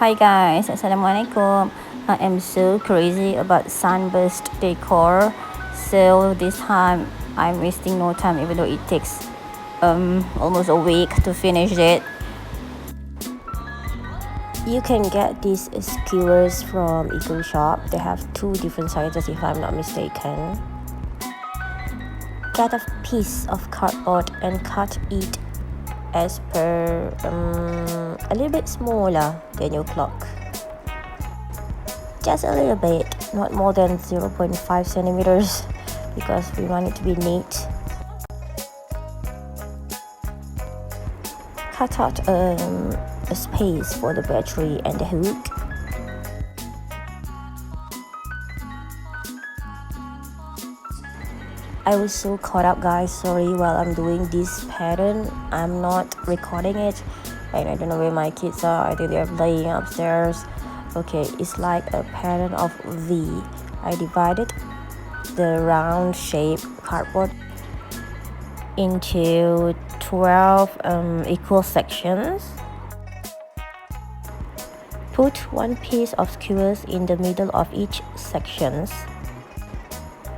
Hi guys, Assalamualaikum. I am so crazy about Sunburst decor, so this time I'm wasting no time even though it takes almost a week to finish it. You can get these skewers from ecoshop. They have two different sizes if I'm not mistaken. Get a piece of cardboard and cut it as per a little bit smaller than your clock. Just a little bit, not more than 0.5 centimeters because we want it to be neat. Cut out a space for the battery and the hook. I was so caught up, guys, sorry, while I'm doing this pattern I'm not recording it and I don't know where my kids are. I think they're playing upstairs. Okay, it's like a pattern of V. I divided the round shape cardboard into 12 equal sections. Put one piece of skewers in the middle of each sections.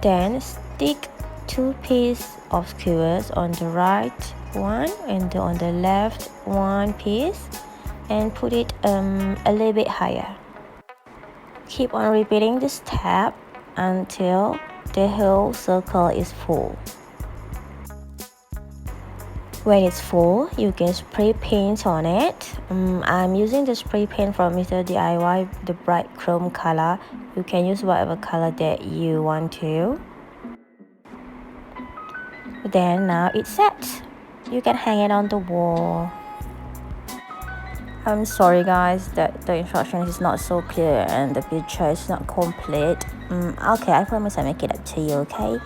Then stick two pieces of skewers on the right one and on the left one piece and put it a little bit higher. Keep on repeating this step until the whole circle is full. When it's full, you can spray paint on it. I'm using the spray paint from Mr. DIY, the bright chrome color. You can use whatever color that you want to. Then now it's set. You can hang it on the wall. I'm sorry guys that the instructions is not so clear and the picture is not complete. Okay, I promise I make it up to you, okay?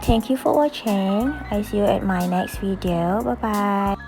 Thank you for watching. I see you at my next video. Bye bye.